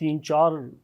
3-4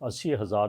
80,000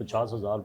50,000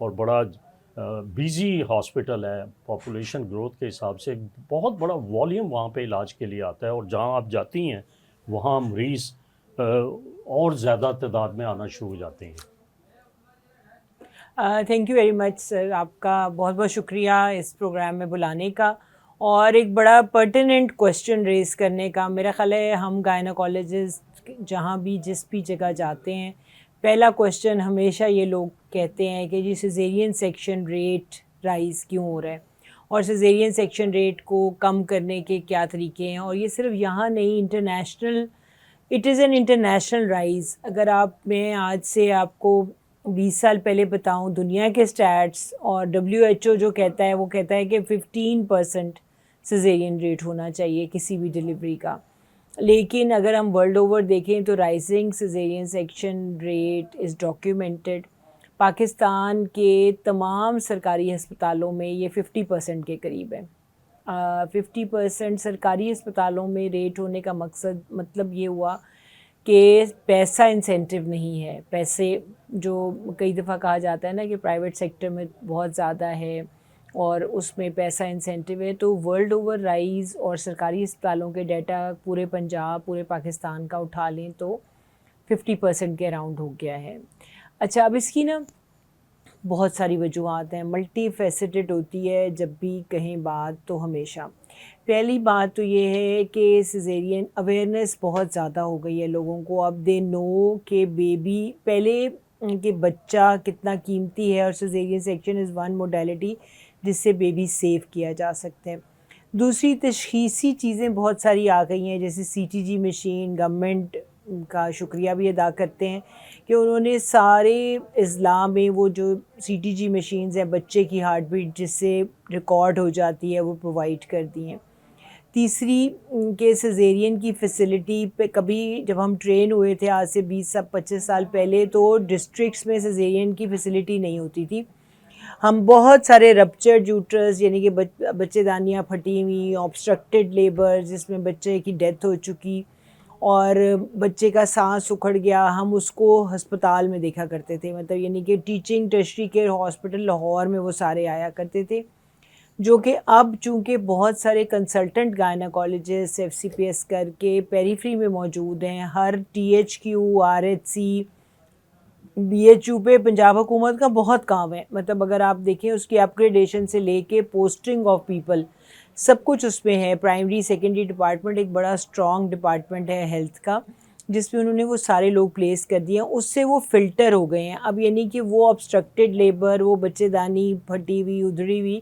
اور بڑا busy hospital ہے، پاپولیشن گروتھ کے حساب سے بہت بڑا والیوم وہاں پہ علاج کے لیے آتا ہے، اور جہاں آپ جاتی ہیں وہاں مریض اور زیادہ تعداد میں آنا شروع ہو جاتے ہیں۔ تھینک یو ویری مچ سر، آپ کا بہت بہت شکریہ اس پروگرام میں بلانے کا اور ایک بڑا پرٹیننٹ کویسچن ریز کرنے کا۔ میرا خیال ہے ہم گائناکالوجسٹ جہاں بھی جس بھی جگہ جاتے ہیں، پہلا کویسچن ہمیشہ یہ لوگ کہتے ہیں کہ جی سیزیرین سیکشن ریٹ رائز کیوں ہو رہا ہے، اور سیزیرین سیکشن ریٹ کو کم کرنے کے کیا طریقے ہیں۔ اور یہ صرف یہاں نہیں، international, it is an international rise. اگر میں آج سے آپ کو 20 سال پہلے بتاؤں دنیا کے سٹیٹس، اور WHO جو کہتا ہے وہ کہتا ہے کہ 15% سیزیرین ریٹ ہونا چاہیے کسی بھی ڈلیوری کا، لیکن اگر ہم ورلڈ اوور دیکھیں تو rising caesarean section rate is documented. Pakistan کے تمام سرکاری ہسپتالوں میں یہ 50% کے قریب ہے۔ 50% سرکاری ہسپتالوں میں ریٹ ہونے کا مطلب یہ ہوا کہ پیسہ انسینٹیو نہیں ہے۔ پیسے جو کئی دفعہ کہا جاتا ہے نا کہ پرائیویٹ سیکٹر میں بہت زیادہ ہے اور اس میں پیسہ انسینٹیو ہے، تو ورلڈ اوور رائز اور سرکاری اسپتالوں کے ڈیٹا پورے پنجاب، پورے پاکستان کا اٹھا لیں تو 50% کے اراؤنڈ ہو گیا ہے۔ اچھا، اب اس کی نا بہت ساری وجوہات ہیں، ملٹی فیسٹڈ ہوتی ہے جب بھی کہیں بات تو ہمیشہ۔ پہلی بات تو یہ ہے کہ سیزیرین اویئرنیس بہت زیادہ ہو گئی ہے لوگوں کو، اب دے نو کہ بیبی پہلے کہ بچہ کتنا قیمتی ہے، اور caesarean section is one modality جس سے بیبی سیو کیا جا سکتا ہے۔ دوسری تشخیصی چیزیں بہت ساری آ گئی ہیں، جیسے CTG مشین۔ گورنمنٹ کا شکریہ بھی ادا کرتے ہیں کہ انہوں نے سارے اضلاع میں وہ جو CTG مشینز ہیں، بچے کی ہارٹ بیٹ جس سے ریکارڈ ہو جاتی ہے، وہ پرووائڈ کر دی ہیں۔ تیسری کہ سیزیرین کی فیسلٹی پہ کبھی جب ہم ٹرین ہوئے تھے آج سے 20-25 سال پہلے، تو ڈسٹرکٹس میں سیزیرین کی فیسلٹی نہیں ہوتی تھی۔ ہم بہت سارے رپچرڈ یوٹرس، یعنی کہ بچے دانیاں پھٹی ہوئی، آبسٹرکٹڈ لیبر جس میں بچے کی ڈیتھ ہو چکی اور بچے کا سانس اکھڑ گیا، ہم اس کو ہسپتال میں دیکھا کرتے تھے، مطلب یعنی کہ teaching tertiary care hospital Lahore میں وہ سارے آیا کرتے تھے، جو کہ اب چونکہ بہت سارے کنسلٹنٹ گائناکالوجسٹ FCPS کر کے پیریفری میں موجود ہیں۔ ہر THQ، RHC، BHU پہ پنجاب حکومت کا بہت کام ہے، مطلب اگر آپ دیکھیں اس کی اپ گریڈیشن سے لے کے پوسٹنگ آف پیپل سب کچھ اس میں ہے۔ پرائمری سیکنڈری ڈپارٹمنٹ ایک بڑا اسٹرانگ ڈپارٹمنٹ ہے ہیلتھ کا، جس میں انہوں نے وہ سارے لوگ پلیس کر دیے ہیں، اس سے وہ فلٹر ہو گئے ہیں اب، یعنی کہ وہ obstructed لیبر، وہ بچے دانی پھٹی ہوئی ادھڑی ہوئی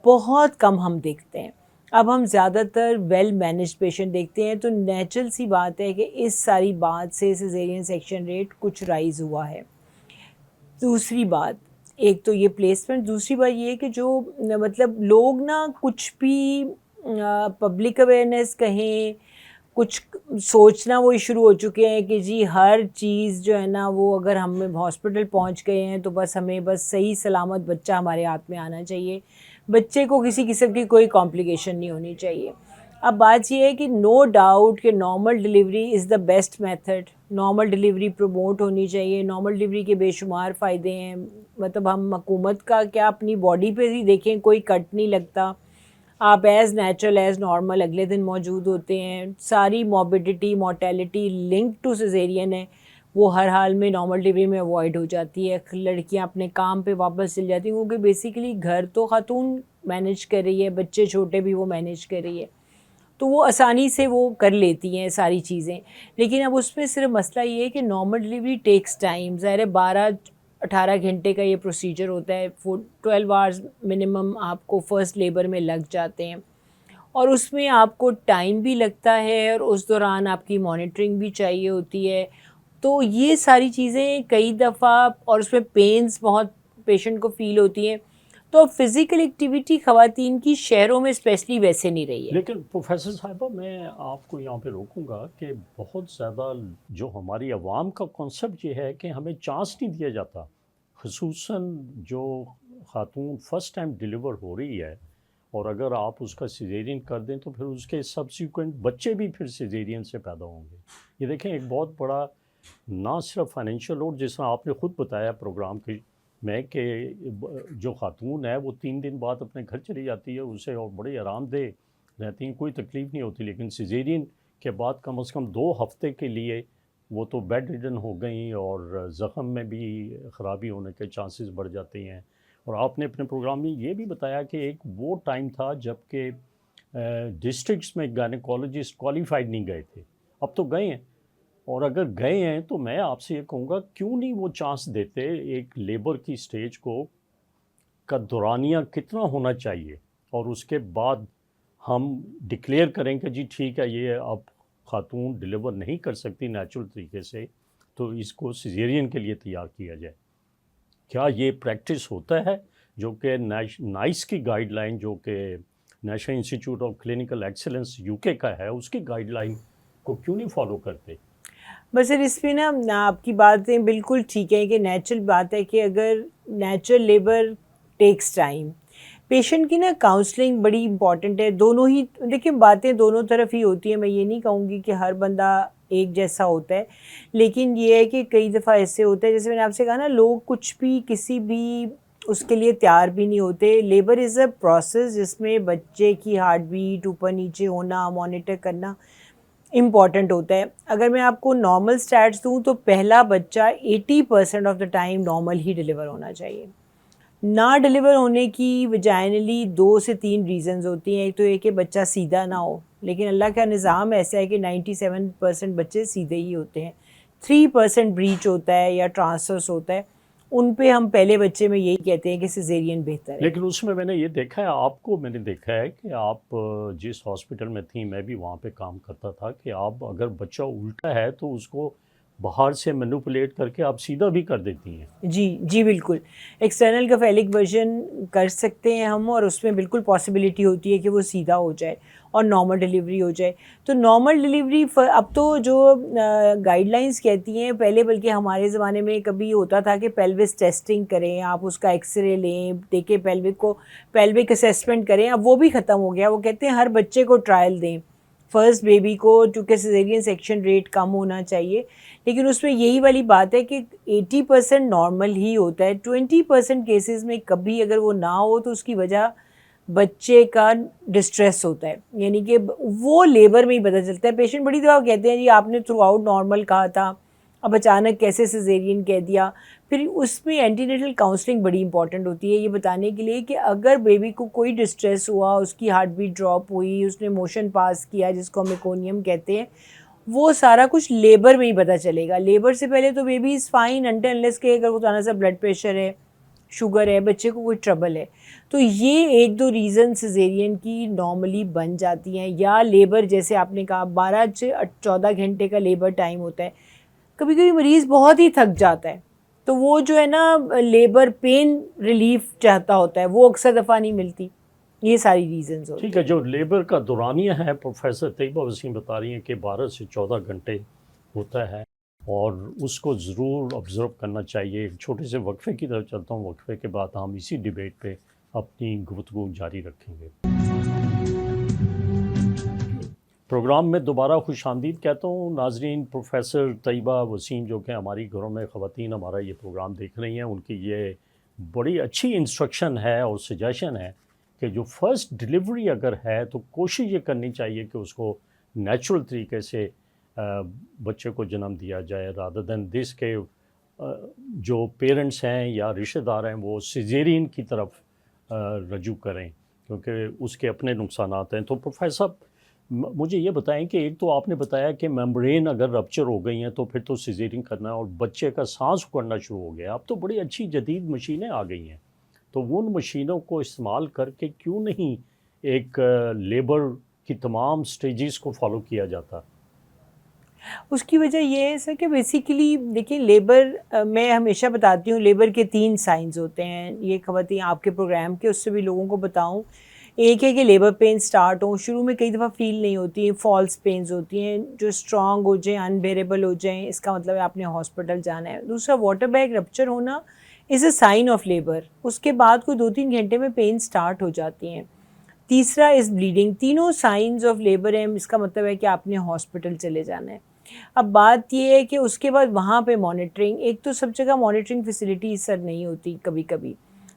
بہت کم ہم دیکھتے ہیں۔ اب ہم زیادہ تر ویل مینجڈ پیشنٹ دیکھتے ہیں، تو نیچرل سی بات ہے کہ اس ساری بات سے سیزیرین سیکشن ریٹ کچھ رائز ہوا ہے۔ دوسری بات، ایک تو یہ پلیسمنٹ، دوسری بات یہ کہ جو مطلب لوگ نا کچھ بھی پبلک اویئرنیس کہیں، کچھ سوچنا وہ شروع ہو چکے ہیں کہ جی ہر چیز جو ہے نا وہ اگر ہم ہاسپٹل پہنچ گئے ہیں تو بس ہمیں بس صحیح سلامت بچہ ہمارے ہاتھ میں آنا چاہیے، بچے کو کسی قسم کی کوئی کمپلیکیشن نہیں ہونی چاہیے۔ اب بات یہ ہے کہ نو ڈاؤٹ کہ normal delivery is the best method, normal delivery promote ہونی چاہیے، نارمل ڈلیوری کے بے شمار فائدے ہیں، مطلب ہم حکومت کا کیا اپنی باڈی پہ ہی دیکھیں، کوئی کٹ نہیں لگتا، آپ ایز نیچرل ایز نارمل اگلے دن موجود ہوتے ہیں، ساری موربیڈیٹی مورٹیلٹی لنک ٹو سیزیرین ہے وہ ہر حال میں نارمل ڈلیوری میں اوائڈ ہو جاتی ہے، لڑکیاں اپنے کام پہ واپس چل جاتی ہیں کیونکہ بیسیکلی گھر تو خاتون مینیج کر رہی ہے، بچے چھوٹے بھی وہ مینیج کر رہی ہے، تو وہ آسانی سے وہ کر لیتی ہیں ساری چیزیں۔ لیکن اب اس میں صرف مسئلہ یہ ہے کہ نارمل ڈلیوری ٹیکس ٹائم، ظاہر 12-18 گھنٹے کا یہ پروسیجر ہوتا ہے، 12 آورز منیمم آپ کو فرسٹ لیبر میں لگ جاتے ہیں، اور اس میں آپ کو ٹائم بھی لگتا ہے اور اس دوران آپ کی مانیٹرنگ بھی چاہیے ہوتی ہے، تو یہ ساری چیزیں کئی دفعہ، اور اس میں پینز بہت پیشنٹ کو فیل ہوتی ہیں، تو فزیکل ایکٹیویٹی خواتین کی شہروں میں اسپیشلی ویسے نہیں رہی ہے۔ لیکن پروفیسر صاحبہ میں آپ کو یہاں پہ روکوں گا کہ بہت زیادہ جو ہماری عوام کا کانسیپٹ یہ ہے کہ ہمیں چانس نہیں دیا جاتا، خصوصاً جو خاتون فرسٹ ٹائم ڈیلیور ہو رہی ہے، اور اگر آپ اس کا سیزیرین کر دیں تو پھر اس کے سبسیکوینٹ بچے بھی پھر سیزیرین سے پیدا ہوں گے۔ یہ دیکھیں ایک بہت بڑا نہ صرف فائنینشیل لوڈ، جس طرح آپ نے خود بتایا پروگرام کی میں کہ جو خاتون ہے وہ 3 دن بعد اپنے گھر چلی جاتی ہے، اسے اور بڑے آرام دہ رہتی ہیں، کوئی تکلیف نہیں ہوتی، لیکن سیزیرین کے بعد کم از کم 2 ہفتے کے لیے وہ تو بیڈ ریڈن ہو گئیں اور زخم میں بھی خرابی ہونے کے چانسز بڑھ جاتے ہیں۔ اور آپ نے اپنے پروگرام میں یہ بھی بتایا کہ ایک وہ ٹائم تھا جب کہ ڈسٹرکٹس میں گائنیکالوجسٹ کوالیفائڈ نہیں گئے تھے، اب تو گئے ہیں، اور اگر گئے ہیں تو میں آپ سے یہ کہوں گا کیوں نہیں وہ چانس دیتے ایک لیبر کی سٹیج کو کا دورانیہ کتنا ہونا چاہیے، اور اس کے بعد ہم ڈکلیئر کریں کہ جی ٹھیک ہے یہ اب خاتون ڈیلیور نہیں کر سکتی نیچرل طریقے سے، تو اس کو سیزیرین کے لیے تیار کیا جائے۔ کیا یہ پریکٹس ہوتا ہے جو کہ نائس کی گائیڈ لائن جو کہ national institute of clinical excellence UK کا ہے، اس کی گائیڈ لائن کو کیوں نہیں فالو کرتے؟ بس سر اس پہ نا آپ کی باتیں بالکل ٹھیک ہے کہ نیچرل بات ہے کہ اگر natural labour takes time, patient کی نا کاؤنسلنگ بڑی امپورٹنٹ ہے، دونوں ہی دیکھیں باتیں دونوں طرف ہی ہوتی ہیں، میں یہ نہیں کہوں گی کہ ہر بندہ ایک جیسا ہوتا ہے، لیکن یہ ہے کہ کئی دفعہ ایسے ہوتا ہے جیسے میں نے آپ سے کہا نا، لوگ کچھ بھی کسی بھی اس کے لیے تیار بھی نہیں ہوتے۔ لیبر از اے پروسیس جس میں بچے کی ہارٹ بیٹ اوپر نیچے ہونا، مانیٹر کرنا امپورٹنٹ ہوتا ہے۔ اگر میں آپ کو نارمل سٹیٹس دوں تو پہلا بچہ 80% of the time normal he deliver ہونا چاہیے۔ نہ ڈیلیور ہونے کی وجائنلی 2 سے 3 ریزنز ہوتی ہیں۔ ایک تو یہ کہ بچہ سیدھا نہ ہو، لیکن اللہ کا نظام ایسا ہے کہ 97% بچے سیدھے ہی ہوتے ہیں، 3% بریچ ہوتا ہے یا ٹرانسفرس ہوتا ہے، ان پہ ہم پہلے بچے میں یہی کہتے ہیں کہ سیزیرین بہتر ہے۔ لیکن اس میں نے یہ دیکھا ہے، آپ کو میں نے دیکھا ہے کہ آپ جس ہاسپٹل میں تھیں، میں بھی وہاں پہ کام کرتا تھا، کہ آپ اگر بچہ الٹا ہے تو اس کو باہر سے مینوپولیٹ کر کے آپ سیدھا بھی کر دیتی ہیں۔ جی بالکل، ایکسٹرنل کا فیلک ورژن کر سکتے ہیں ہم، اور اس میں بالکل پاسبلٹی ہوتی ہے کہ وہ سیدھا ہو جائے اور نارمل ڈیلیوری ہو جائے۔ تو نارمل ڈیلیوری اب تو جو گائیڈ لائنس کہتی ہیں، پہلے بلکہ ہمارے زمانے میں کبھی ہوتا تھا کہ پیلوس ٹیسٹنگ کریں، آپ اس کا ایکس رے لیں، دیکھیں پیلوک اسیسمنٹ کریں، اب وہ بھی ختم ہو گیا۔ وہ کہتے ہیں ہر بچے کو ٹرائل دیں، فرسٹ بیبی کو، چونکہ سیزیرین سیکشن ریٹ کم ہونا چاہیے، لیکن اس میں یہی والی بات ہے کہ 80% نارمل ہی ہوتا ہے۔ 20% کیسز میں کبھی اگر وہ نہ ہو تو اس کی وجہ بچے کا ڈسٹریس ہوتا ہے، یعنی کہ وہ لیبر میں ہی پتہ چلتا ہے۔ پیشنٹ بڑی دفعہ کہتے ہیں جی آپ نے تھرو آؤٹ نارمل کہا تھا، اب اچانک کیسے سیزیرین کہہ دیا۔ پھر اس میں اینٹی نیٹل کاؤنسلنگ بڑی امپورٹنٹ ہوتی ہے، یہ بتانے کے لیے کہ اگر بیبی کو کوئی ڈسٹریس ہوا، اس کی ہارٹ بیٹ ڈراپ ہوئی، اس نے موشن پاس کیا جس کو ہم میکونیم کہتے ہیں، وہ سارا کچھ لیبر میں ہی پتہ چلے گا۔ لیبر سے پہلے تو baby is fine until unless کہ اگر وہ سا بلڈ پریشر ہے، شوگر ہے، بچے کو کوئی ٹربل ہے، تو یہ 1-2 ریزن سیزیرین کی نارملی بن جاتی ہیں۔ یا لیبر جیسے آپ نے کہا 12 سے 14 گھنٹے کا لیبر ٹائم ہوتا ہے، کبھی کبھی مریض بہت ہی تھک جاتا ہے تو وہ جو ہے نا لیبر پین ریلیف چاہتا ہوتا ہے، وہ اکثر دفعہ نہیں ملتی۔ یہ ساری ریزنز ہوتی ہیں۔ ٹھیک ہے، جو لیبر کا دورانیہ ہے پروفیسر طیبہ وسیم بتا رہی ہیں کہ 12 سے 14 گھنٹے ہوتا ہے، اور اس کو ضرور آبزرو کرنا چاہیے۔ ایک چھوٹے سے وقفے کی طرف چلتا ہوں، وقفے کے بعد ہم اسی ڈیبیٹ پہ اپنی گفتگو جاری رکھیں گے۔ پروگرام میں دوبارہ خوش آمدید کہتا ہوں ناظرین۔ پروفیسر طیبہ وسیم جو کہ ہماری گھروں میں خواتین ہمارا یہ پروگرام دیکھ رہی ہیں، ان کی یہ بڑی اچھی انسٹرکشن ہے اور سجیشن ہے کہ جو فرسٹ ڈیلیوری اگر ہے تو کوشش یہ کرنی چاہیے کہ اس کو نیچرل طریقے سے بچے کو جنم دیا جائے، رادر دین دس کہ جو پیرنٹس ہیں یا رشتہ دار ہیں وہ سیزیرین کی طرف رجوع کریں، کیونکہ اس کے اپنے نقصانات ہیں۔ تو پروفیسر مجھے یہ بتائیں کہ ایک تو آپ نے بتایا کہ میمبرین اگر رپچر ہو گئی ہیں تو پھر تو سیزیرین کرنا ہے، اور بچے کا سانس اکڑنا شروع ہو گیا۔ اب تو بڑی اچھی جدید مشینیں آ گئی ہیں، تو ان مشینوں کو استعمال کر کے کیوں نہیں ایک لیبر کی تمام سٹیجز کو فالو کیا جاتا؟ اس کی وجہ یہ ہے سر کہ بیسیکلی دیکھیں، لیبر میں ہمیشہ بتاتی ہوں لیبر کے 3 سائنز ہوتے ہیں۔ یہ خواتین آپ کے پروگرام کے اس سے بھی لوگوں کو بتاؤں۔ ایک ہے کہ لیبر پین سٹارٹ ہوں، شروع میں کئی دفعہ فیل نہیں ہوتی ہیں، فالس پینز ہوتی ہیں جو اسٹرانگ ہو جائیں، انبیریبل ہو جائیں، اس کا مطلب ہے آپ نے ہاسپٹل جانا ہے۔ دوسرا واٹر بیگ رپچر ہونا از اے سائن آف لیبر، اس کے بعد کوئی 2-3 گھنٹے میں پین سٹارٹ ہو جاتی ہیں۔ تیسرا از بلیڈنگ۔ تینوں سائنز آف لیبر ہیں، اس کا مطلب ہے کہ آپ نے ہاسپٹل چلے جانا ہے۔ اب بات یہ ہے کہ اس کے بعد وہاں پہ مانیٹرنگ، ایک تو سب جگہ مانیٹرنگ فیسلٹی سر نہیں ہوتی کبھی کبھی،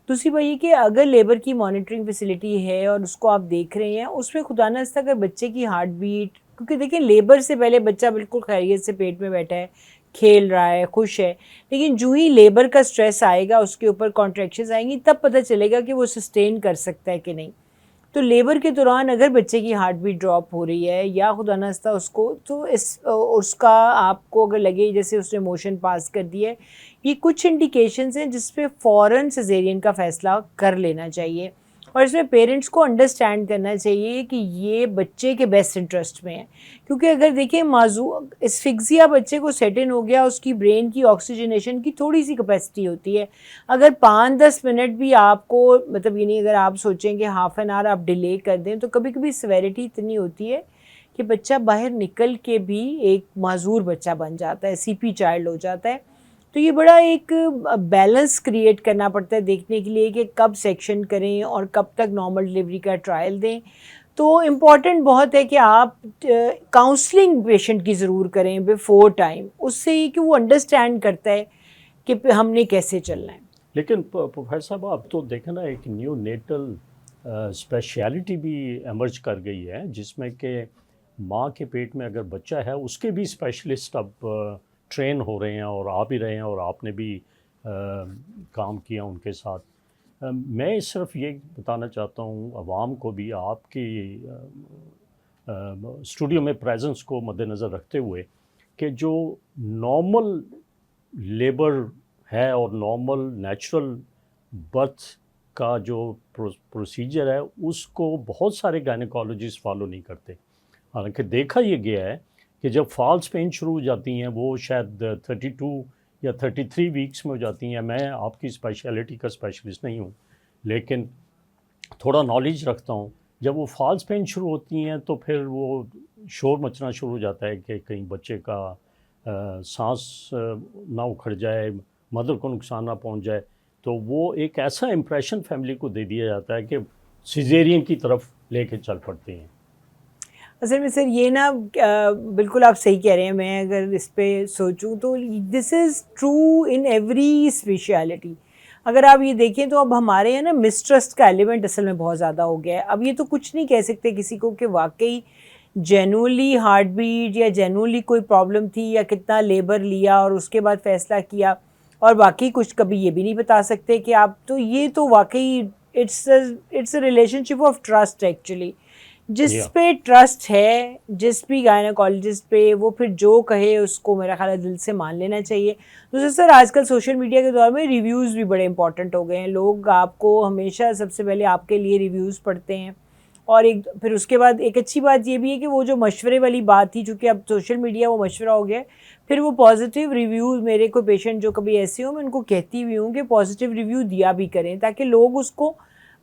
دوسری بات یہ کہ اگر لیبر کی مانیٹرنگ فیسلٹی ہے اور اس کو آپ دیکھ رہے ہیں، اس میں خدا نخواستہ اگر بچے کی ہارٹ بیٹ، کیونکہ دیکھیں لیبر سے پہلے بچہ بالکل خیریت سے پیٹ میں بیٹھا ہے، کھیل رہا ہے، خوش ہے، لیکن جو ہی لیبر کا سٹریس آئے گا، اس کے اوپر کانٹریکشنز آئیں گی، تب پتہ چلے گا کہ وہ سسٹین کر سکتا ہے کہ نہیں. تو لیبر کے دوران اگر بچے کی ہارٹ بیٹ ڈراپ ہو رہی ہے یا خدا نخواستہ اس کو، تو اس کا آپ کو اگر لگے جیسے اس نے موشن پاس کر دیا ہے، یہ کچھ انڈیکیشنز ہیں جس پہ فوراً سیزیرین کا فیصلہ کر لینا چاہیے. اور اس میں پیرنٹس کو انڈرسٹینڈ کرنا چاہیے کہ یہ بچے کے بیسٹ انٹرسٹ میں ہے، کیونکہ اگر دیکھیں اسفکسیا بچے کو سیٹ ان ہو گیا، اس کی برین کی آکسیجنیشن کی تھوڑی سی کیپیسٹی ہوتی ہے، اگر 5-10 منٹ بھی آپ کو مطلب یعنی اگر آپ سوچیں کہ ہاف این آور آپ ڈیلے کر دیں، تو کبھی کبھی سیویرٹی اتنی ہوتی ہے کہ بچہ باہر نکل کے بھی ایک معذور بچہ بن جاتا ہے، سی پی چائلڈ ہو جاتا ہے. تو یہ بڑا ایک بیلنس کریٹ کرنا پڑتا ہے دیکھنے کے لیے کہ کب سیکشن کریں اور کب تک نارمل ڈلیوری کا ٹرائل دیں. تو امپورٹنٹ بہت ہے کہ آپ کاؤنسلنگ پیشنٹ کی ضرور کریں بیفور ٹائم، اس سے یہ کہ وہ انڈرسٹینڈ کرتا ہے کہ ہم نے کیسے چلنا ہے. لیکن پروفیسر صاحب اب تو دیکھیں نا ایک نیو نیٹل اسپیشلٹی بھی ایمرج کر گئی ہے، جس میں کہ ماں کے پیٹ میں اگر بچہ ہے اس کے بھی اسپیشلسٹ اب ٹرین ہو رہے ہیں اور آ بھی رہے ہیں، اور آپ نے بھی کام کیا ان کے ساتھ. میں صرف یہ بتانا چاہتا ہوں عوام کو بھی، آپ کی اسٹوڈیو میں پریزنس کو مد نظر رکھتے ہوئے، کہ جو نارمل لیبر ہے اور نارمل نیچرل برتھ کا جو پروسیجر ہے، اس کو بہت سارے گائنیکالوجسٹ فالو نہیں کرتے. حالانکہ دیکھا یہ گیا ہے کہ جب فالس پین شروع ہو جاتی ہیں، وہ شاید 32 یا 33 ویکس میں ہو جاتی ہیں. میں آپ کی اسپیشلٹی کا اسپیشلسٹ نہیں ہوں، لیکن تھوڑا نالج رکھتا ہوں. جب وہ فالس پین شروع ہوتی ہیں تو پھر وہ شور مچنا شروع ہو جاتا ہے کہ کہیں بچے کا سانس نہ اکھڑ جائے، مدر کو نقصان نہ پہنچ جائے. تو وہ ایک ایسا امپریشن فیملی کو دے دیا جاتا ہے کہ سیزیرین کی طرف لے کے چل پڑتے ہیں. اصل میں سر یہ نا بالکل آپ صحیح کہہ رہے ہیں. میں اگر اس پہ سوچوں تو this is true in every specialty. اگر آپ یہ دیکھیں تو اب ہمارے یہاں نا مسٹرسٹ کا ایلیمنٹ اصل میں بہت زیادہ ہو گیا ہے. اب یہ تو کچھ نہیں کہہ سکتے کسی کو کہ واقعی جینولی ہارٹ بیٹ یا جینولی کوئی پرابلم تھی یا کتنا لیبر لیا اور اس کے بعد فیصلہ کیا، اور باقی کچھ کبھی یہ بھی نہیں بتا سکتے کہ آپ تو یہ تو واقعی it's a relationship of trust actually. جس پہ ٹرسٹ ہے جس بھی گائنیکالوجسٹ پہ، وہ پھر جو کہے اس کو میرا خیال ہے دل سے مان لینا چاہیے. دوسرا سر آج کل سوشل میڈیا کے دور میں ریویوز بھی بڑے امپورٹنٹ ہو گئے ہیں. لوگ آپ کو ہمیشہ سب سے پہلے آپ کے لیے ریویوز پڑھتے ہیں، اور پھر اس کے بعد ایک اچھی بات یہ بھی ہے کہ وہ جو مشورے والی بات تھی، چونکہ اب سوشل میڈیا وہ مشورہ ہو گیا ہے، پھر وہ پازیٹیو ریویوز، میرے کوئی پیشنٹ جو کبھی ایسے ہوں میں ان کو کہتی بھی ہوں کہ پازیٹیو ریویو دیا بھی کریں تاکہ لوگ اس کو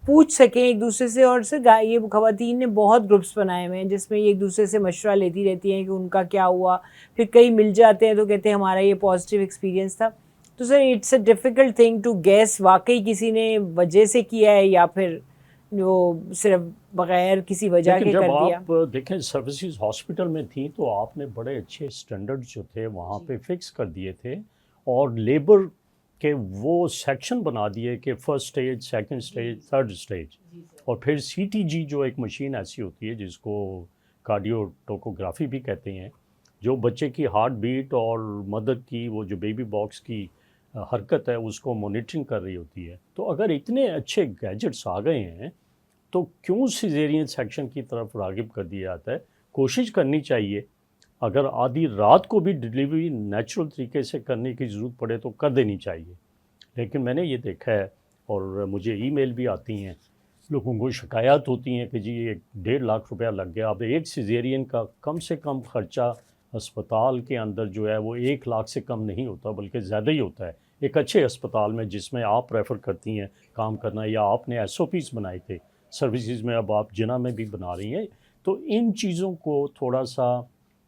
پوچھ سکیں ایک دوسرے سے. اور سر یہ خواتین نے بہت گروپس بنائے ہوئے ہیں جس میں یہ ایک دوسرے سے مشورہ لیتی رہتی ہیں کہ ان کا کیا ہوا. پھر کئی مل جاتے ہیں تو کہتے ہیں ہمارا یہ پازیٹیو ایکسپیرینس تھا. تو sir it's a difficult thing to guess واقعی کسی نے وجہ سے کیا ہے یا پھر وہ صرف بغیر کسی وجہ کے کر دیا. جب آپ دیکھیں سروسز ہاسپٹل میں تھیں تو آپ نے بڑے اچھے اسٹینڈرڈ جو تھے وہاں پہ فکس کر دیے تھے، اور لیبر کے وہ سیکشن بنا دیے کہ first stage, second stage, third stage. اور پھر سی ٹی جی جو ایک مشین ایسی ہوتی ہے جس کو کارڈیو ٹوکوگرافی بھی کہتے ہیں، جو بچے کی ہارٹ بیٹ اور مدر کی وہ جو بیبی باکس کی حرکت ہے اس کو مانیٹرنگ کر رہی ہوتی ہے. تو اگر اتنے اچھے گیجٹس آ گئے ہیں تو کیوں سیزیرین سیکشن کی طرف راغب کر دیا جاتا ہے؟ کوشش کرنی چاہیے، اگر آدھی رات کو بھی ڈلیوری نیچرل طریقے سے کرنے کی ضرورت پڑے تو کر دینی چاہیے. لیکن میں نے یہ دیکھا ہے اور مجھے ای میل بھی آتی ہیں، لوگوں کو شکایات ہوتی ہیں کہ جی 1.5 لاکھ روپیہ لگ گیا. اب ایک سیزیرین کا کم سے کم خرچہ اسپتال کے اندر جو ہے وہ 1 لاکھ سے کم نہیں ہوتا بلکہ زیادہ ہی ہوتا ہے. ایک اچھے اسپتال میں جس میں آپ ریفر کرتی ہیں کام کرنا، یا آپ نے ایس او پیز بنائے تھے سروسز میں، اب آپ جنا میں بھی بنا رہی ہیں، تو ان چیزوں کو تھوڑا سا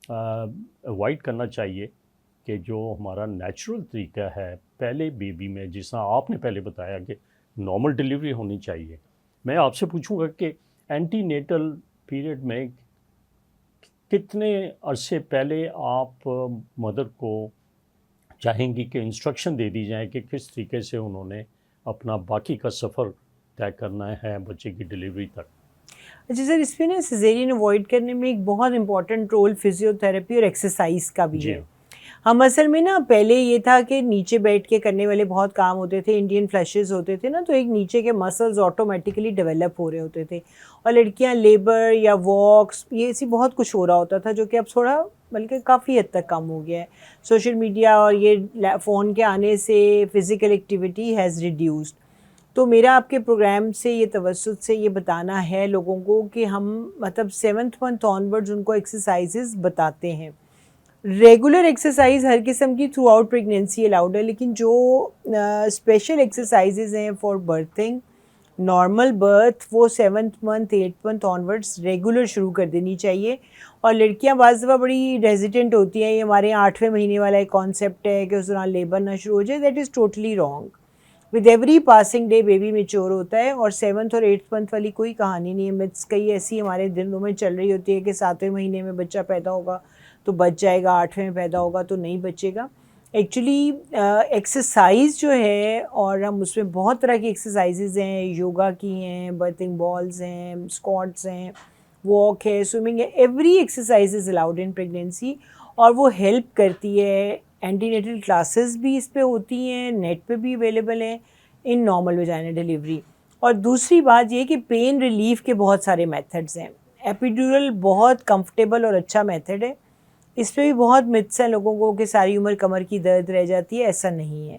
اوائڈ کرنا چاہیے کہ جو ہمارا نیچرل طریقہ ہے پہلے بیبی میں، جس طرح آپ نے پہلے بتایا کہ نارمل ڈلیوری ہونی چاہیے. میں آپ سے پوچھوں گا کہ اینٹی نیٹل پیریڈ میں کتنے عرصے پہلے آپ مدر کو چاہیں گی کہ انسٹرکشن دے دی جائیں کہ کس طریقے سے انہوں نے اپنا باقی کا سفر طے کرنا ہے بچے کی ڈلیوری تک؟ اچھا سر، اس میں نا سیزیرین اوائڈ کرنے میں ایک بہت امپورٹنٹ رول فزیو تھراپی اور ایکسرسائز کا بھی جی ہے. ہم اصل میں نا پہلے یہ تھا کہ نیچے بیٹھ کے کرنے والے بہت کام ہوتے تھے، انڈین فلیشز ہوتے تھے نا، تو ایک نیچے کے مسلز آٹومیٹیکلی ڈیولپ ہو رہے ہوتے تھے، اور لڑکیاں لیبر یا واکس یہ ایسی بہت کچھ ہو رہا ہوتا تھا، جو کہ اب تھوڑا بلکہ کافی حد تک کم ہو گیا ہے. سوشل میڈیا اور یہ فون کے آنے سے فزیکل ایکٹیویٹی ہیز ریڈیوسڈ. تو میرا آپ کے پروگرام سے یہ توسط سے یہ بتانا ہے لوگوں کو کہ ہم مطلب 7th منتھ آنورڈز ان کو ایکسرسائزز بتاتے ہیں. ریگولر ایکسرسائز ہر قسم کی تھرو آؤٹ پریگنینسی الاؤڈ ہے، لیکن جو اسپیشل ایکسرسائزز ہیں فار برتھنگ نارمل برتھ وہ 7th month 8th month onwards regular شروع کر دینی چاہیے. اور لڑکیاں بعض دفعہ بڑی ریزیڈنٹ ہوتی ہیں، یہ ہمارے یہاں 8ویں مہینے والا ایک کانسیپٹ ہے کہ اس دوران لیبر نہ شروع ہو جائے. That is totally wrong. With every passing day baby mature ہوتا ہے، اور 7th اور 8th منتھ والی کوئی کہانی نہیں ہے. متس کئی ایسی ہمارے دنوں میں چل رہی ہوتی ہے کہ 7ویں مہینے میں بچہ پیدا ہوگا تو بچ جائے گا، 8ویں میں پیدا ہوگا تو نہیں بچے گا. ایکچولی ایکسرسائز جو ہے، اور ہم اس میں بہت طرح کی ایکسرسائزز ہیں، یوگا کی ہیں، برتنگ بالز ہیں، اسکواٹس ہیں، واک ہے، سوئمنگ ہے. Every exercise is allowed in pregnancy, اور وہ ہیلپ کرتی ہے. اینٹی نیٹل کلاسز بھی اس پہ ہوتی ہیں، نیٹ پہ بھی اویلیبل ہیں ان نارمل ویجائنل ڈیلیوری. اور دوسری بات یہ کہ پین ریلیف کے بہت سارے میتھڈز ہیں. ایپیڈورل بہت کمفرٹیبل اور اچھا میتھڈ ہے. اس پہ بھی بہت متس ہیں لوگوں کو کہ ساری عمر کمر کی درد رہ جاتی ہے. ایسا نہیں ہے.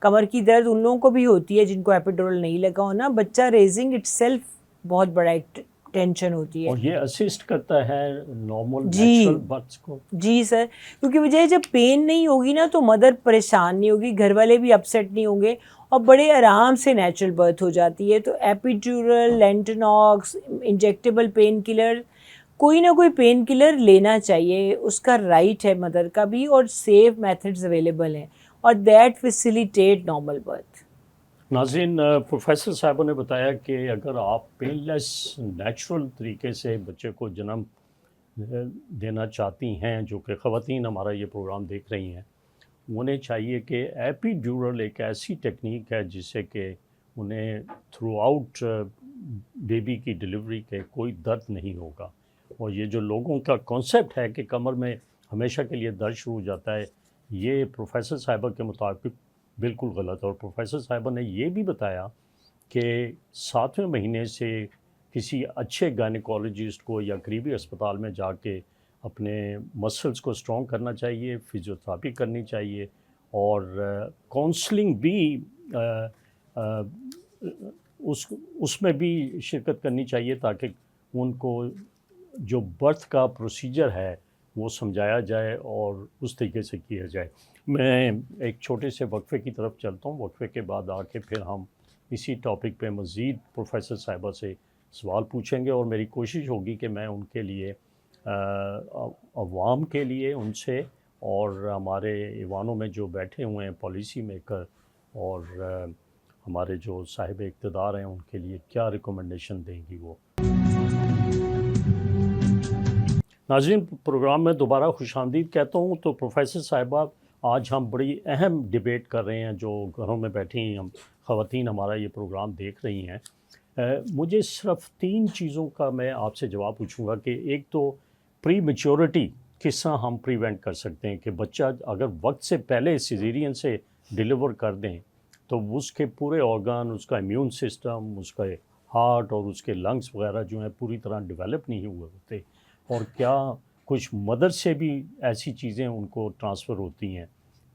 کمر کی درد ان لوگوں کو بھی ہوتی ہے جن کو ایپیڈورل نہیں لگا ہونا. بچہ ریزنگ اٹ سیلف بہت بڑا ایک ٹینشن ہوتی ہے. اور یہ اسسٹ کرتا ہے نارمل جی نیچرل برتھس کو؟ جی سر، کیونکہ وجہ جب پین نہیں ہوگی نا تو مدر پریشان نہیں ہوگی، گھر والے بھی اپسیٹ نہیں ہوں گے، اور بڑے آرام سے نیچرل برتھ ہو جاتی ہے. تو ایپیڈورل، لینٹناکس، انجیکٹیبل پین کلر، کوئی نہ کوئی پین کلر لینا چاہیے. اس کا رائٹ ہے مدر کا بھی، اور سیف میتھڈز اویلیبل ہیں، اور دیٹ فیسیلیٹیٹ نارمل برتھ. ناظرین، پروفیسر صاحبوں نے بتایا کہ اگر آپ پین لیس نیچرل طریقے سے بچے کو جنم دینا چاہتی ہیں، جو کہ خواتین ہمارا یہ پروگرام دیکھ رہی ہیں، انہیں چاہیے کہ ایپیڈورل ایک ایسی ٹیکنیک ہے جس سے کہ انہیں تھرو آؤٹ بیبی کی ڈلیوری کے کوئی درد نہیں ہوگا. اور یہ جو لوگوں کا کانسیپٹ ہے کہ کمر میں ہمیشہ کے لیے درد شروع ہو جاتا ہے، یہ پروفیسر صاحبہ کے مطابق بالکل غلط ہے. اور پروفیسر صاحبہ نے یہ بھی بتایا کہ 7ویں مہینے سے کسی اچھے گائنیکالوجسٹ کو یا قریبی اسپتال میں جا کے اپنے مسلس کو اسٹرانگ کرنا چاہیے، فزیوتھراپی کرنی چاہیے، اور کونسلنگ بھی اس میں بھی شرکت کرنی چاہیے، تاکہ ان کو جو برتھ کا پروسیجر ہے وہ سمجھایا جائے اور اس طریقے سے کیا جائے. میں ایک چھوٹے سے وقفے کی طرف چلتا ہوں. وقفے کے بعد آ کے پھر ہم اسی ٹاپک پہ مزید پروفیسر صاحبہ سے سوال پوچھیں گے، اور میری کوشش ہوگی کہ میں ان کے لیے عوام کے لیے ان سے، اور ہمارے ایوانوں میں جو بیٹھے ہوئے ہیں پالیسی میکر اور ہمارے جو صاحب اقتدار ہیں، ان کے لیے کیا ریکمنڈیشن دیں گی وہ. ناظرین، پروگرام میں دوبارہ خوش آمدید کہتا ہوں. تو پروفیسر صاحبہ، آج ہم بڑی اہم ڈیبیٹ کر رہے ہیں. جو گھروں میں بیٹھی ہیں ہم خواتین ہمارا یہ پروگرام دیکھ رہی ہیں، مجھے صرف 3 چیزوں کا میں آپ سے جواب پوچھوں گا کہ ایک تو پری میچورٹی کس طرح ہم پریونٹ کر سکتے ہیں کہ بچہ اگر وقت سے پہلے سیزیرین سے ڈیلیور کر دیں تو اس کے پورے آرگن، اس کا امیون سسٹم، اس کا ہارٹ اور اس کے لنگس وغیرہ جو ہیں پوری طرح ڈیولپ نہیں ہوئے ہوتے. اور کیا کچھ مدر سے بھی ایسی چیزیں ان کو ٹرانسفر ہوتی ہیں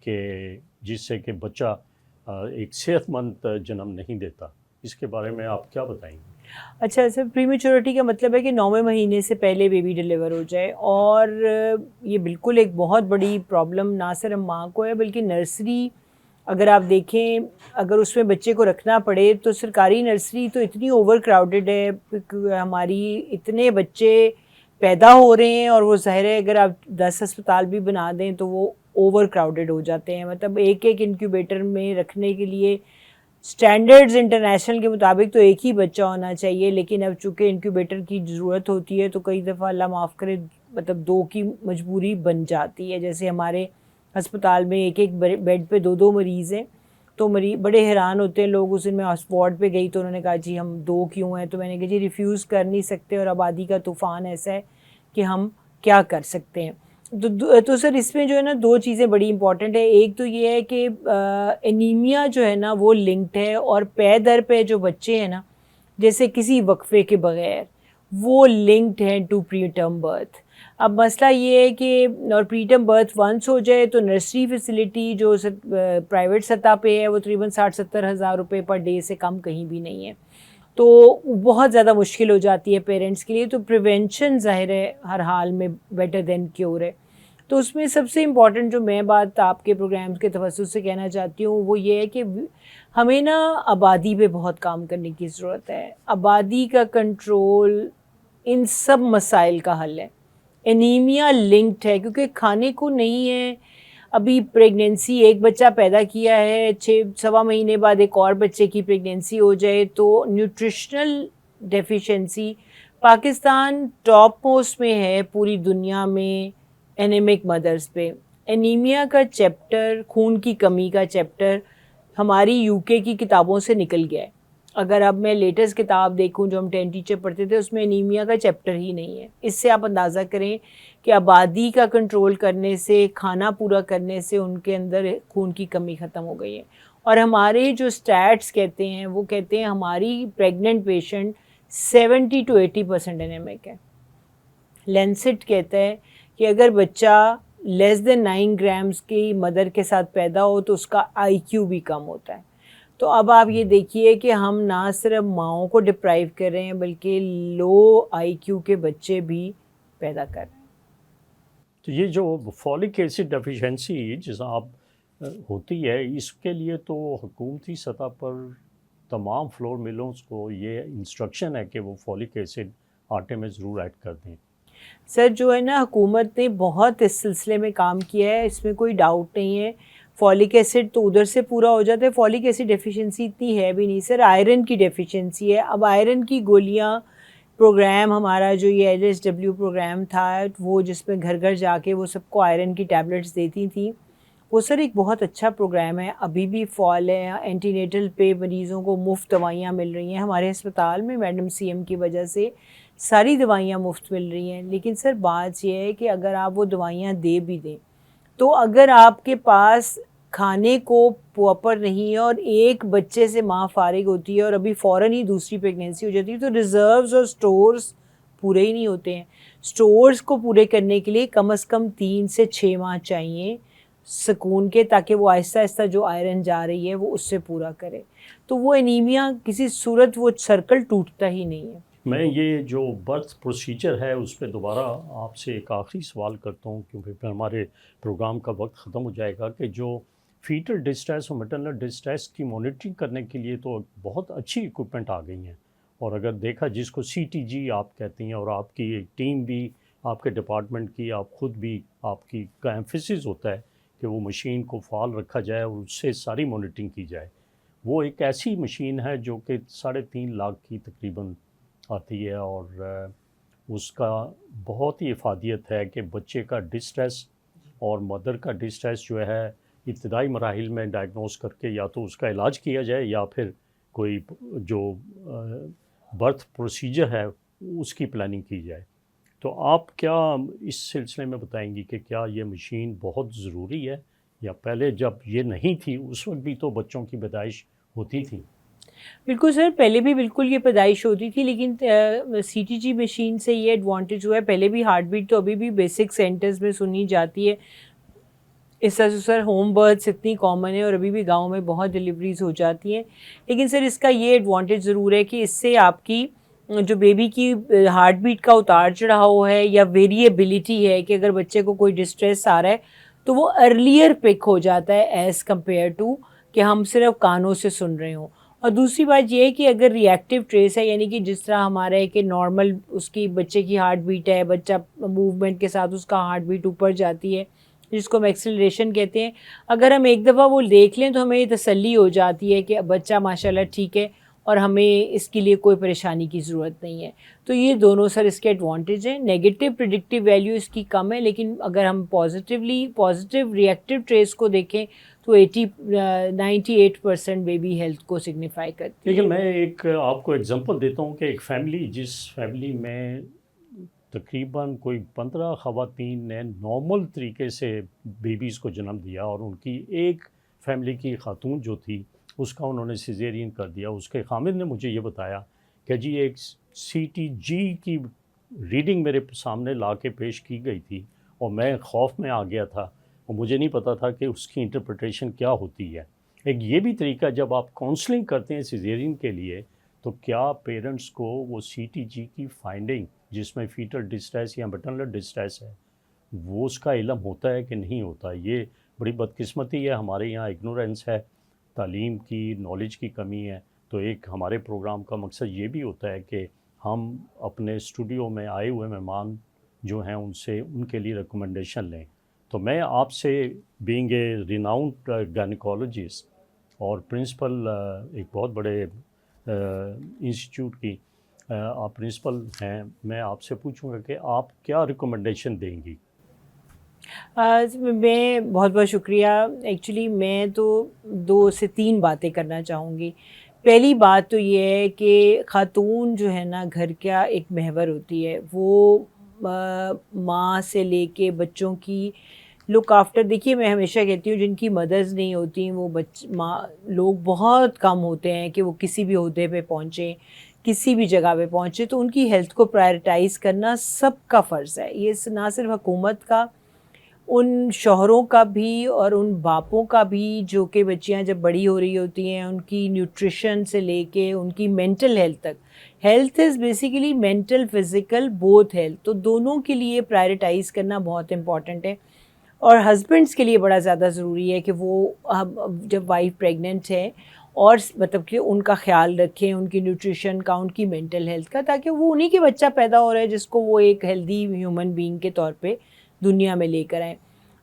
کہ جس سے کہ بچہ ایک صحت مند جنم نہیں دیتا؟ اس کے بارے میں آپ کیا بتائیں گے؟ اچھا سر، پری میچورٹی کا مطلب ہے کہ 9ویں مہینے سے پہلے بیبی ڈیلیور ہو جائے، اور یہ بالکل ایک بہت بڑی پرابلم نہ صرف ماں کو ہے بلکہ نرسری اگر آپ دیکھیں، اگر اس میں بچے کو رکھنا پڑے تو سرکاری نرسری تو اتنی اوور کراؤڈڈ ہے، ہماری اتنے بچے پیدا ہو رہے ہیں، اور وہ ظاہر ہے اگر آپ 10 اسپتال بھی بنا دیں تو وہ اوور کراؤڈڈ ہو جاتے ہیں. مطلب ایک انکیوبیٹر میں رکھنے کے لیے اسٹینڈرڈز انٹرنیشنل کے مطابق تو ایک ہی بچہ ہونا چاہیے، لیکن اب چونکہ انکیوبیٹر کی ضرورت ہوتی ہے تو کئی دفعہ اللہ معاف کرے مطلب 2 کی مجبوری بن جاتی ہے. جیسے ہمارے ہسپتال میں ایک بیڈ پہ 2 مریض ہیں, تو بڑے حیران ہوتے ہیں لوگ. اس دن میں وارڈ پہ گئی تو انہوں نے کہا جی ہم 2 کیوں ہیں, تو میں نے کہا جی ریفیوز کر نہیں سکتے, اور آبادی کا طوفان ایسا ہے کہ ہم کیا کر سکتے ہیں. تو سر اس میں جو ہے نا 2 چیزیں بڑی امپورٹنٹ ہے. ایک تو یہ ہے کہ انیمیا جو ہے نا وہ لنکڈ ہے, اور پے در پہ جو بچے ہیں نا جیسے کسی وقفے کے بغیر وہ لنکڈ ہیں ٹو پری ٹرم برتھ. اب مسئلہ یہ ہے کہ اور پری ٹرم برتھ ونس ہو جائے تو نرسری فیسلٹی جو پرائیویٹ سطح پہ ہے وہ تقریباً 60-70 ہزار روپے پر ڈے سے کم کہیں بھی نہیں ہے, تو بہت زیادہ مشکل ہو جاتی ہے پیرنٹس کے لیے. تو پریونشن ظاہر ہے ہر حال میں بیٹر دین کیور ہے. تو اس میں سب سے امپورٹنٹ جو میں بات آپ کے پروگرامز کے توسط سے کہنا چاہتی ہوں وہ یہ ہے کہ ہمیں نا آبادی پہ بہت کام کرنے کی ضرورت ہے. آبادی کا کنٹرول ان سب مسائل کا حل ہے. انیمیا لنکڈ ہے کیونکہ کھانے کو نہیں ہے. ابھی پریگنینسی ایک بچہ پیدا کیا ہے, 6 مہینے بعد ایک اور بچے کی پریگنینسی ہو جائے تو nutritional deficiency Pakistan top most میں ہے پوری دنیا میں اینیمک مدرز پہ. انیمیا کا چیپٹر, خون کی کمی کا چیپٹر ہماری UK کی کتابوں سے نکل گیا ہے. اگر اب میں لیٹسٹ کتاب دیکھوں جو ہم 10 ٹیچر پڑھتے تھے اس میں انیمیا کا چیپٹر ہی نہیں ہے. اس سے آپ اندازہ کریں کہ آبادی کا کنٹرول کرنے سے, کھانا پورا کرنے سے ان کے اندر خون کی کمی ختم ہو گئی ہے. اور ہمارے جو اسٹیٹس کہتے ہیں وہ کہتے ہیں ہماری پریگننٹ پیشنٹ 70 to 80% انیمک ہے. لینسٹ کہتا ہے کہ اگر بچہ لیس دین 9 گرامز کی مدر کے ساتھ پیدا ہو تو اس کا IQ بھی کم ہوتا ہے. تو اب آپ یہ دیکھیے کہ ہم نہ صرف ماؤں کو ڈپرائیو کر رہے ہیں بلکہ لو IQ کے بچے بھی پیدا کر رہے ہیں. تو یہ جو فولک ایسڈ ڈیفیشنسی جیسا آپ ہوتی ہے, اس کے لیے تو حکومتی سطح پر تمام فلور ملوں کو یہ انسٹرکشن ہے کہ وہ فولک ایسڈ آٹے میں ضرور ایڈ کر دیں. سر جو ہے نا حکومت نے بہت اس سلسلے میں کام کیا ہے, اس میں کوئی ڈاؤٹ نہیں ہے. فولک ایسڈ تو ادھر سے پورا ہو جاتا ہے. فولک ایسڈ ڈیفیشنسی اتنی ہے بھی نہیں سر, آئرن کی ڈیفیشنسی ہے. اب آئرن کی گولیاں پروگرام ہمارا جو یہ LSW پروگرام تھا وہ جس میں گھر گھر جا کے وہ سب کو آئرن کی ٹیبلٹس دیتی تھیں, وہ سر ایک بہت اچھا پروگرام ہے, ابھی بھی فعال ہے. اینٹی نیٹل پہ مریضوں کو مفت دوائیاں مل رہی ہیں ہمارے ہسپتال میں. میڈم CM کی وجہ سے ساری دوائیاں مفت مل رہی ہیں. لیکن سر بات یہ ہے کہ اگر آپ وہ دوائیاں دے بھی دیں تو اگر آپ کے پاس کھانے کو پراپر نہیں ہے اور ایک بچے سے ماں فارغ ہوتی ہے اور ابھی فوراً ہی دوسری پریگنینسی ہو جاتی ہے تو ریزروز اور سٹورز پورے ہی نہیں ہوتے ہیں. سٹورز کو پورے کرنے کے لیے کم از کم 3 سے 6 ماہ چاہیے سکون کے, تاکہ وہ آہستہ آہستہ جو آئرن جا رہی ہے وہ اس سے پورا کرے. تو وہ انیمیا کسی صورت وہ سرکل ٹوٹتا ہی نہیں ہے. میں یہ جو برتھ پروسیجر ہے اس پہ دوبارہ آپ سے ایک آخری سوال کرتا ہوں کیونکہ پھر ہمارے پروگرام کا وقت ختم ہو جائے گا, کہ جو فیٹل ڈسٹریس اور میٹرنل ڈسٹریس کی مانیٹرنگ کرنے کے لیے تو بہت اچھی اکوپمنٹ آ گئی ہیں, اور اگر دیکھا جس کو CTG آپ کہتے ہیں, اور آپ کی ٹیم بھی, آپ کے ڈپارٹمنٹ کی, آپ خود بھی, آپ کی کا ایمفیسس ہوتا ہے کہ وہ مشین کو فعال رکھا جائے اور اس سے ساری مانیٹرنگ کی جائے. وہ ایک ایسی مشین ہے جو کہ 3.5 لاکھ کی تقریباً آتی ہے, اور اس کا بہت ہی افادیت ہے کہ بچے کا ڈسٹریس اور مدر کا ڈسٹریس جو ہے ابتدائی مراحل میں ڈائگنوز کر کے یا تو اس کا علاج کیا جائے یا پھر کوئی جو برتھ پروسیجر ہے اس کی پلاننگ کی جائے. تو آپ کیا اس سلسلے میں بتائیں گی کہ کیا یہ مشین بہت ضروری ہے, یا پہلے جب یہ نہیں تھی اس وقت بھی تو بچوں کی پیدائش ہوتی تھی؟ بالکل سر, پہلے بھی بالکل یہ پیدائش ہوتی تھی, لیکن CTG مشین سے یہ ایڈوانٹیج ہوا ہے. پہلے بھی ہارٹ بیٹ تو ابھی بھی بیسک سینٹرز میں سنی جاتی ہے. اس طرح سے سر ہوم برتھس اتنی کامن ہے اور ابھی بھی گاؤں میں بہت ڈلیوریز ہو جاتی ہیں. لیکن سر اس کا یہ ایڈوانٹیج ضرور ہے کہ اس سے آپ کی جو بیبی کی ہارٹ بیٹ کا اتار چڑھاؤ ہے یا ویریبلٹی ہے کہ اگر بچے کو کوئی ڈسٹریس آ رہا ہے تو وہ ارلیئر پک ہو جاتا ہے ایز کمپیئر ٹو کہ ہم صرف کانوں سے سن رہے ہوں. اور دوسری بات یہ ہے کہ اگر ری ایکٹیو ٹریس ہے, یعنی کہ جس طرح ہمارا ہے کہ نارمل اس کی بچے کی ہارٹ بیٹ ہے, بچہ موومنٹ کے ساتھ اس کا ہارٹ بیٹ اوپر جاتی ہے جس کو ہم ایکسلریشن کہتے ہیں, اگر ہم ایک دفعہ وہ دیکھ لیں تو ہمیں یہ تسلی ہو جاتی ہے کہ بچہ ماشاءاللہ ٹھیک ہے. اور ہمیں اس کے لیے کوئی پریشانی کی ضرورت نہیں ہے. تو یہ دونوں سر اس کے ایڈوانٹیج ہیں. نیگیٹو پریڈکٹیو ویلیو اس کی کم ہے، لیکن اگر ہم پازیٹیو ریئیکٹیو ٹریس کو دیکھیں تو 98% بیبی ہیلتھ کو سگنیفائی کرتی ہے. لیکن میں ایک آپ کو ایگزامپل دیتا ہوں کہ ایک فیملی، جس فیملی میں تقریباً کوئی 15 خواتین نے نارمل طریقے سے بیبیز کو جنم دیا، اور ان کی ایک فیملی کی خاتون جو تھی اس کا انہوں نے سیزیرین کر دیا. اس کے خامد نے مجھے یہ بتایا کہ جی ایک CTG کی ریڈنگ میرے سامنے لا کے پیش کی گئی تھی، اور میں خوف میں آ گیا تھا، اور مجھے نہیں پتا تھا کہ اس کی انٹرپریٹیشن کیا ہوتی ہے. ایک یہ بھی طریقہ، جب آپ کاؤنسلنگ کرتے ہیں سیزیرین کے لیے، تو کیا پیرنٹس کو وہ CTG کی فائنڈنگ جس میں فیٹل ڈسٹریس یا میٹرنل ڈسٹریس ہے، وہ اس کا علم ہوتا ہے کہ نہیں ہوتا؟ یہ بڑی بدقسمتی ہے، ہمارے یہاں اگنورینس ہے، تعلیم کی، نالج کی کمی ہے. تو ایک ہمارے پروگرام کا مقصد یہ بھی ہوتا ہے کہ ہم اپنے اسٹوڈیو میں آئے ہوئے مہمان جو ہیں ان سے ان کے لیے ریکمنڈیشن لیں. تو میں آپ سے، بینگ اے ریناؤنڈ گائنیکالوجسٹ اور پرنسپل ایک بہت بڑے انسٹیٹیوٹ کی آپ پرنسپل ہیں، میں آپ سے پوچھوں گا کہ آپ کیا ریکمنڈیشن دیں گی؟ میں بہت بہت شکریہ. ایکچولی میں تو 2 سے 3 باتیں کرنا چاہوں گی. پہلی بات تو یہ ہے کہ خاتون جو ہے نا گھر کا ایک محور ہوتی ہے. وہ ماں سے لے کے بچوں کی لک آفٹر، دیکھیے میں ہمیشہ کہتی ہوں جن کی مدرز نہیں ہوتی وہ لوگ بہت کم ہوتے ہیں کہ وہ کسی بھی عہدے پہ پہنچیں، کسی بھی جگہ پہ پہنچے. تو ان کی ہیلتھ کو پرائرٹائز کرنا سب کا فرض ہے. یہ نہ صرف حکومت کا، ان شوہروں کا بھی اور ان باپوں کا بھی جو کہ بچیاں جب بڑی ہو رہی ہوتی ہیں ان کی نیوٹریشن سے لے کے ان کی مینٹل ہیلتھ تک. Health is basically mental physical both health, تو دونوں کے لیے پرائرٹائز کرنا بہت امپورٹنٹ ہے. اور ہسبینڈس کے لیے بڑا زیادہ ضروری ہے کہ وہ جب وائف پریگننٹ ہے اور مطلب کہ ان کا خیال رکھیں، ان کی نیوٹریشن کا، ان کی مینٹل ہیلتھ کا، تاکہ وہ انہی کے بچہ پیدا ہو رہا ہے جس کو وہ ایک ہیلدی ہیومن بینگ کے طور پہ دنیا میں لے کر آئیں.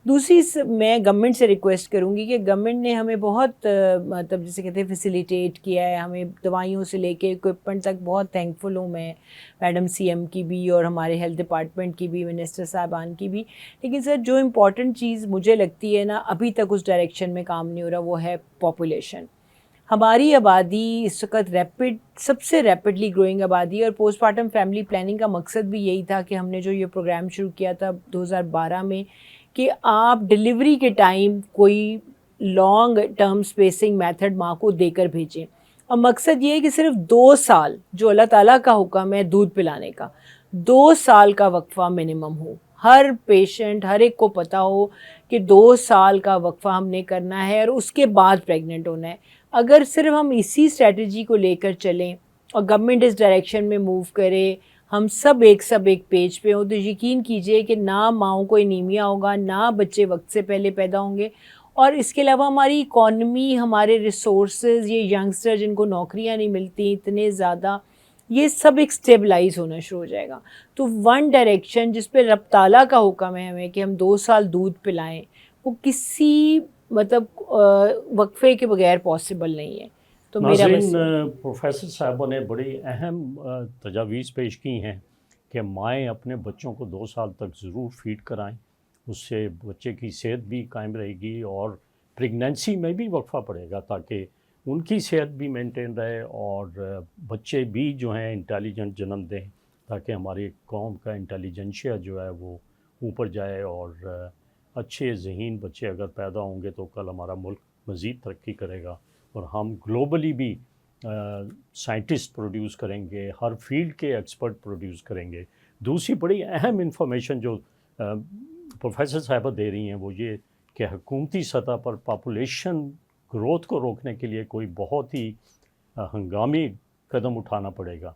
دوسری میں گورنمنٹ سے ریکویسٹ کروں گی کہ گورنمنٹ نے ہمیں بہت مطلب جسے کہتے ہیں فیسیلیٹیٹ کیا ہے، ہمیں دوائیوں سے لے کے اکوپمنٹ تک. بہت تھینکفل ہوں میں میڈم CM کی بھی اور ہمارے ہیلتھ ڈپارٹمنٹ کی بھی، منسٹر صاحبان کی بھی. لیکن سر جو امپورٹنٹ چیز مجھے لگتی ہے نا ابھی تک اس ڈائریکشن میں کام نہیں ہو رہا، وہ ہے پاپولیشن. ہماری آبادی اس وقت سب سے ریپڈلی گروئنگ آبادی، اور پوسٹ پارٹم فیملی پلاننگ کا مقصد بھی یہی تھا کہ ہم نے جو یہ پروگرام شروع کیا تھا 2012 میں کہ آپ ڈلیوری کے ٹائم کوئی لانگ ٹرم سپیسنگ میتھڈ ماں کو دے کر بھیجیں. اور مقصد یہ ہے کہ صرف 2 سال جو اللہ تعالیٰ کا حکم ہے دودھ پلانے کا، 2 سال کا وقفہ منیمم ہو. ہر پیشنٹ، ہر ایک کو پتہ ہو کہ 2 سال کا وقفہ ہم نے کرنا ہے اور اس کے بعد پریگننٹ ہونا ہے. اگر صرف ہم اسی اسٹریٹجی کو لے کر چلیں اور گورنمنٹ اس ڈائریکشن میں موو کرے، ہم سب ایک پیج پہ ہوں، تو یقین کیجئے کہ نہ ماؤں کو انیمیا ہوگا، نہ بچے وقت سے پہلے پیدا ہوں گے. اور اس کے علاوہ ہماری اکانومی، ہمارے ریسورسز، یہ ینگسٹر جن کو نوکریاں نہیں ملتی اتنے زیادہ، یہ سب ایک اسٹیبلائز ہونا شروع ہو جائے گا. تو ون ڈائریکشن جس پہ رب تعالیٰ کا حکم ہے ہمیں کہ ہم 2 سال دودھ پلائیں، وہ کسی مطلب وقفے کے بغیر پاسبل نہیں ہے. تو میرا ناظرین، پروفیسر صاحبہ نے بڑی اہم تجاویز پیش کی ہیں کہ مائیں اپنے بچوں کو 2 سال تک ضرور فیڈ کرائیں. اس سے بچے کی صحت بھی قائم رہے گی اور پریگنینسی میں بھی وقفہ پڑے گا تاکہ ان کی صحت بھی مینٹین رہے اور بچے بھی جو ہیں انٹیلیجنٹ جنم دیں، تاکہ ہماری قوم کا انٹیلیجنشیا جو ہے وہ اوپر جائے، اور اچھے ذہین بچے اگر پیدا ہوں گے تو کل ہمارا ملک مزید ترقی کرے گا اور ہم گلوبلی بھی سائنٹسٹ پروڈیوس کریں گے، ہر فیلڈ کے ایکسپرٹ پروڈیوس کریں گے. دوسری بڑی اہم انفارمیشن جو پروفیسر صاحبہ دے رہی ہیں وہ یہ کہ حکومتی سطح پر پاپولیشن گروتھ کو روکنے کے لیے کوئی بہت ہی ہنگامی قدم اٹھانا پڑے گا،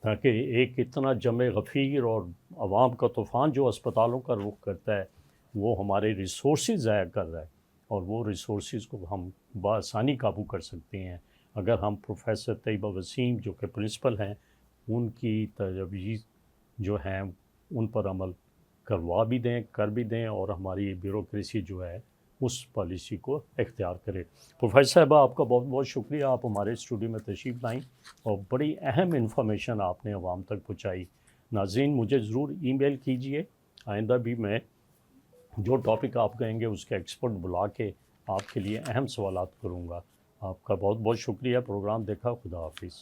تاکہ ایک اتنا جمع غفیر اور عوام کا طوفان جو اسپتالوں کا رخ کرتا ہے وہ ہمارے ریسورسز ضائع کر رہا ہے، اور وہ ریسورسز کو ہم بآسانی قابو کر سکتے ہیں اگر ہم پروفیسر طیبہ وسیم جو کہ پرنسپل ہیں ان کی تجاویز جو ہیں ان پر عمل کروا بھی دیں، کر بھی دیں، اور ہماری بیوروکریسی جو ہے اس پالیسی کو اختیار کرے۔ پروفیسر صاحبہ آپ کا بہت بہت شکریہ، آپ ہمارے اسٹوڈیو میں تشریف لائیں اور بڑی اہم انفارمیشن آپ نے عوام تک پہنچائی۔ ناظرین مجھے ضرور ای میل کیجئے، آئندہ بھی میں جو ٹاپک آپ کہیں گے اس کے ایکسپرٹ بلا کے آپ کے لیے اہم سوالات کروں گا۔ آپ کا بہت بہت شکریہ، پروگرام دیکھا، خدا حافظ۔